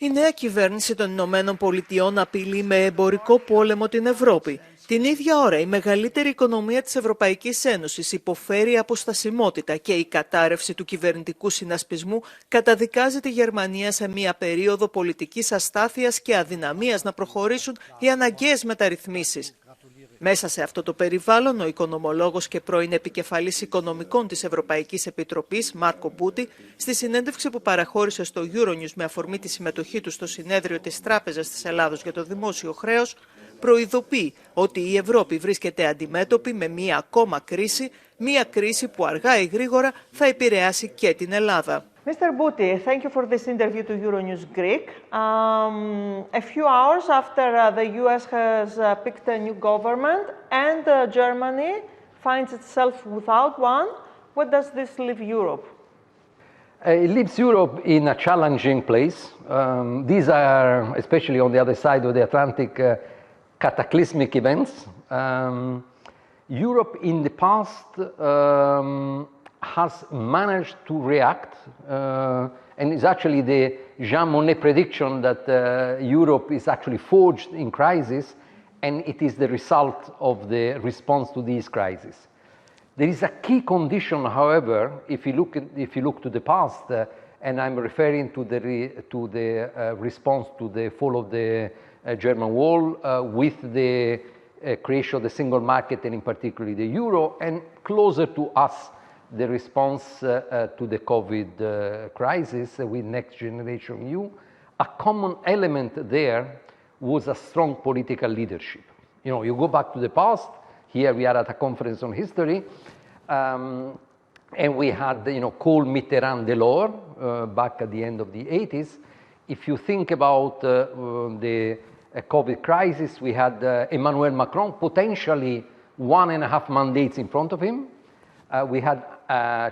Η νέα κυβέρνηση των Ηνωμένων Πολιτειών απειλεί με εμπορικό πόλεμο την Ευρώπη. Την ίδια ώρα η μεγαλύτερη οικονομία της Ευρωπαϊκής Ένωσης υποφέρει από στασιμότητα και η κατάρρευση του κυβερνητικού συνασπισμού καταδικάζει τη Γερμανία σε μια περίοδο πολιτικής αστάθειας και αδυναμίας να προχωρήσουν οι αναγκαίες μεταρρυθμίσεις. Μέσα σε αυτό το περιβάλλον, ο οικονομολόγος και πρώην επικεφαλής οικονομικών της Ευρωπαϊκής Επιτροπής, Μπούτι, στη συνέντευξη που παραχώρησε στο Euronews με αφορμή τη συμμετοχή του στο συνέδριο της Τράπεζας της Ελλάδος για το δημόσιο χρέος, προειδοποιεί ότι η Ευρώπη βρίσκεται αντιμέτωπη με μία ακόμα κρίση, μία κρίση που αργά ή γρήγορα θα επηρεάσει και την Ελλάδα. Mr. Booty, thank you for this interview to Euronews Greek. A few hours after the US has picked a new government and Germany finds itself without one, where does this leave Europe? It leaves Europe in a challenging place. These are, especially on the other side of the Atlantic, cataclysmic events. Europe in the past has managed to react, and it's actually the Jean Monnet prediction that Europe is actually forged in crisis, and it is the result of the response to these crises. There is a key condition, however, if you look to the past, and I'm referring to the response to the fall of the German Wall with the creation of the single market, and in particular the euro, and closer to us, the response to the COVID crisis with Next Generation EU. A common element there was a strong political leadership. You know, you go back to the past, here we are at a conference on history, and we had, Kohl, Mitterrand, Delors back at the end of the 80s. If you think about the COVID crisis, we had Emmanuel Macron, potentially 1.5 mandates in front of him. We had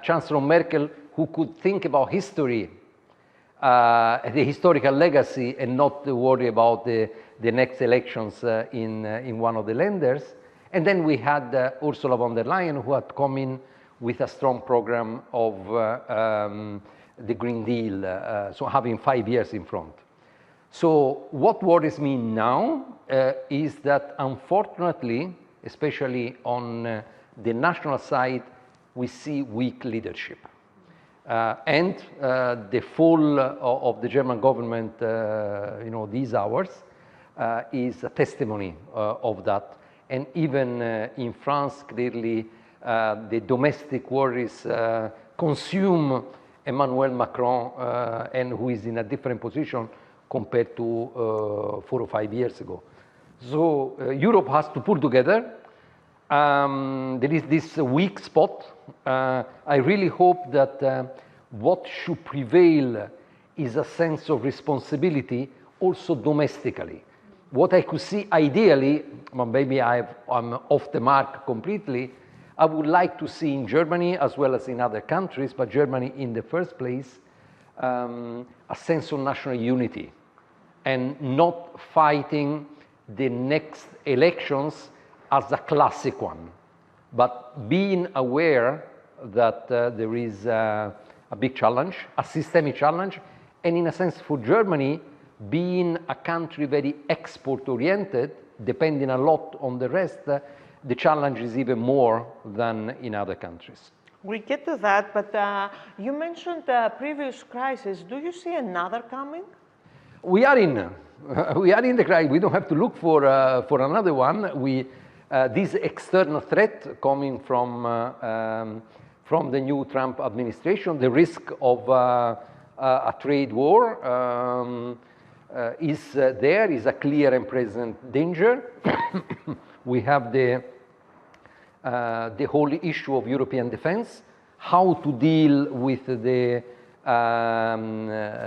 Chancellor Merkel, who could think about history, the historical legacy, and not worry about the next elections in one of the lenders. And then we had Ursula von der Leyen, who had come in with a strong program of the Green Deal, so having 5 years in front. So what worries me now is that, unfortunately, especially on the national side, we see weak leadership. And the fall of the German government, these hours, is a testimony of that. And even in France, clearly, the domestic worries consume Emmanuel Macron, and who is in a different position compared to 4 or 5 years ago. So Europe has to pull together. There is this weak spot. I really hope that what should prevail is a sense of responsibility also domestically. What I could see ideally, well, maybe I'm off the mark completely, I would like to see in Germany as well as in other countries, but Germany in the first place, a sense of national unity and not fighting the next elections as a classic one, but being aware that there is a big challenge, a systemic challenge, and in a sense for Germany, being a country very export-oriented, depending a lot on the rest, the challenge is even more than in other countries. We'll get to that, but you mentioned previous crisis. Do you see another coming? We are in the crisis. We don't have to look for another one. This external threat coming from the new Trump administration, the risk of a trade war is there, is a clear and present danger. We have the whole issue of European defense, how to deal with the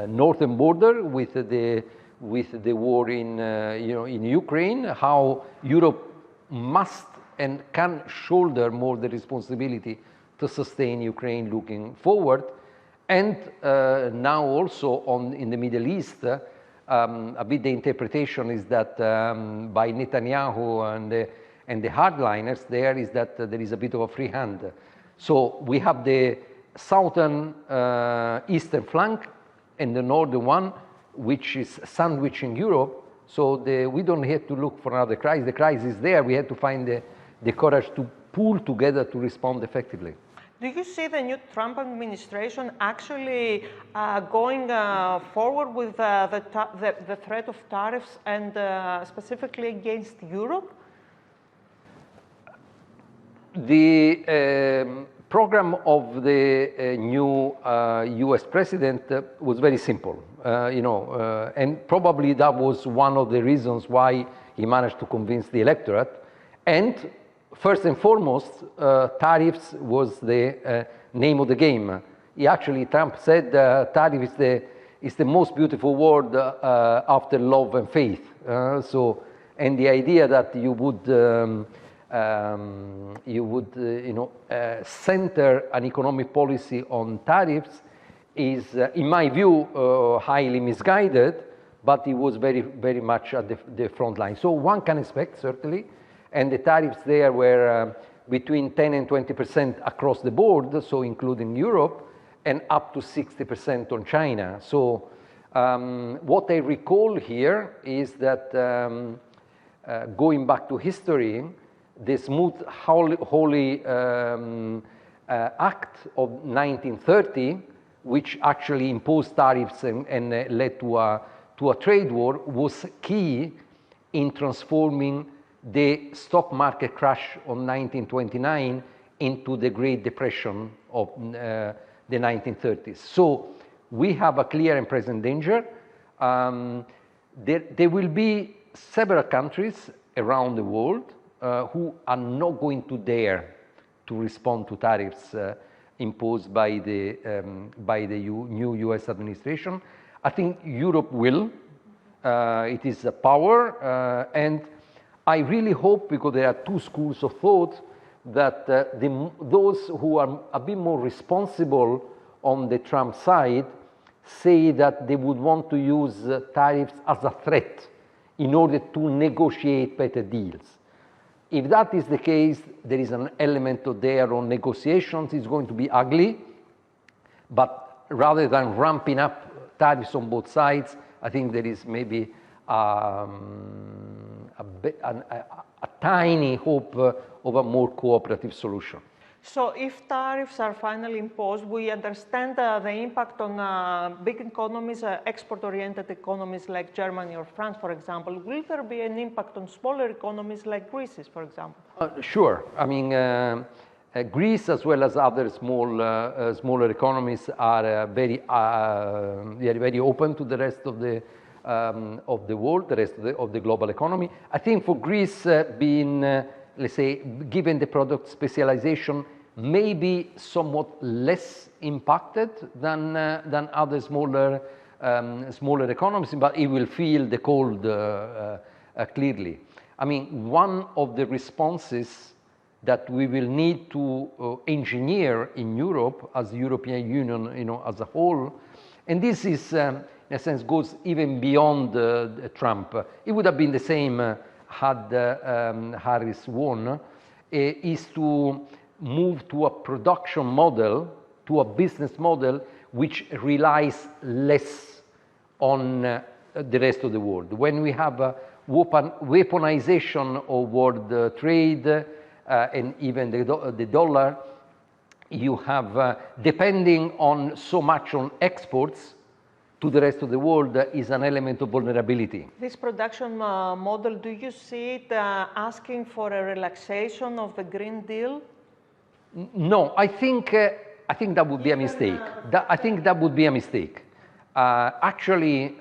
northern border, with the war in Ukraine, how Europe must and can shoulder more the responsibility to sustain Ukraine looking forward. And now also in the Middle East, a bit the interpretation is that by Netanyahu and the hardliners there is that there is a bit of a free hand. So we have the southern eastern flank and the northern one which is sandwiching Europe. So we don't have to look for another crisis. The crisis is there. We have to find the courage to pull together to respond effectively. Do you see the new Trump administration actually going forward with the threat of tariffs and specifically against Europe? The program of the new U.S. president was very simple, and probably that was one of the reasons why he managed to convince the electorate. And first and foremost, tariffs was the name of the game. Trump said tariff is the most beautiful word after love and faith. And the idea that you would center an economic policy on tariffs is, in my view, highly misguided, but it was very, very much at the front line. So one can expect, certainly, and the tariffs there were between 10 and 20% across the board, so including Europe, and up to 60% on China. So what I recall here is that going back to history, the smooth holy Act of 1930, which actually imposed tariffs and led to a trade war, was key in transforming the stock market crash of 1929 into the Great Depression of the 1930s. So we have a clear and present danger. There will be several countries around the world who are not going to dare to respond to tariffs imposed by the new U.S. administration. I think Europe will. It is a power, and I really hope, because there are two schools of thought, that those who are a bit more responsible on the Trump side say that they would want to use tariffs as a threat in order to negotiate better deals. If that is the case, there is an element of there on negotiations. It's going to be ugly, but rather than ramping up tariffs on both sides, I think there is maybe a tiny hope of a more cooperative solution. So if tariffs are finally imposed, we understand the impact on big economies, export-oriented economies like Germany or France, for example. Will there be an impact on smaller economies like Greece, for example? Sure. I mean, Greece, as well as other smaller economies, are they are very open to the rest of the world, the rest of the global economy. I think for Greece, being let's say, given the product specialization, maybe somewhat less impacted than other smaller economies, but it will feel the cold clearly. I mean, one of the responses that we will need to engineer in Europe as the European Union, as a whole, and this is, in a sense, goes even beyond Trump. It would have been the same had Harris won, is to move to a production model, to a business model which relies less on the rest of the world. When we have a weaponization of world trade and even the dollar, you have, depending on so much on exports to the rest of the world, is an element of vulnerability. This production model, do you see it asking for a relaxation of the Green Deal? No, I think that would be a mistake. I think that would be a mistake. Actually,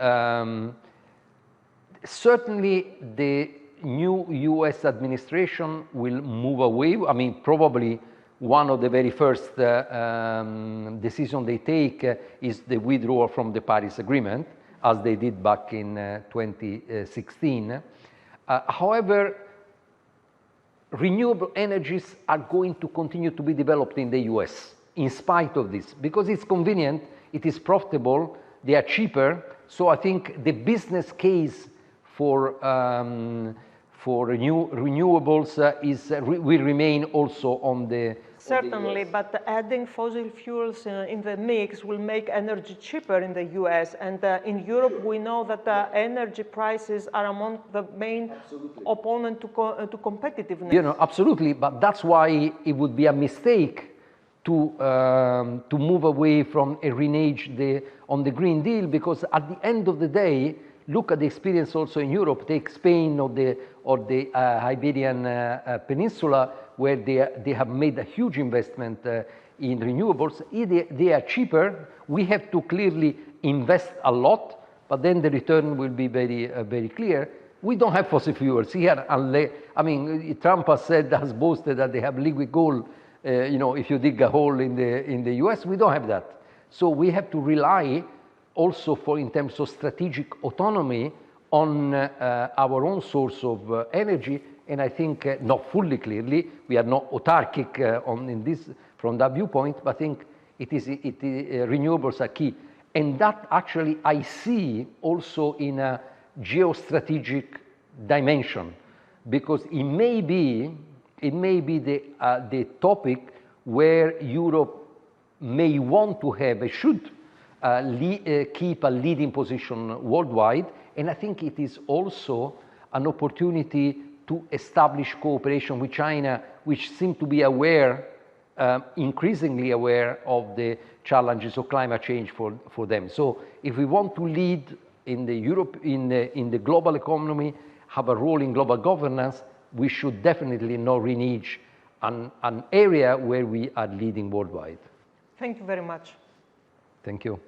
certainly the new U.S. administration will move away. I mean, probably one of the very first decisions they take is the withdrawal from the Paris Agreement, as they did back in 2016. However, renewable energies are going to continue to be developed in the US in spite of this, because it's convenient, it is profitable, they are cheaper. So I think the business case for renewables will remain also on the Certainly, but adding fossil fuels in the mix will make energy cheaper in the US. And in Europe, we know that energy prices are among the main opponent to competitiveness. You know, absolutely, but that's why it would be a mistake to move away from a renege on the Green Deal, because at the end of the day, look at the experience also in Europe. Take Spain or the Iberian Peninsula, where they have made a huge investment in renewables. They are cheaper. We have to clearly invest a lot, but then the return will be very clear. We don't have fossil fuels here. I mean, Trump has boasted that they have liquid gold. You know, if you dig a hole in the US, we don't have that. So we have to rely also in terms of strategic autonomy on our own source of energy, and I think not fully clearly. We are not autarkic from that viewpoint, but I think renewables are key. And that actually I see also in a geostrategic dimension, because it may be the topic where Europe may want to have, should keep a leading position worldwide, and I think it is also an opportunity to establish cooperation with China, which seem to be increasingly aware of the challenges of climate change for them. So if we want to lead in the global economy, have a role in global governance, we should definitely not renege an area where we are leading worldwide. Thank you very much. Thank you.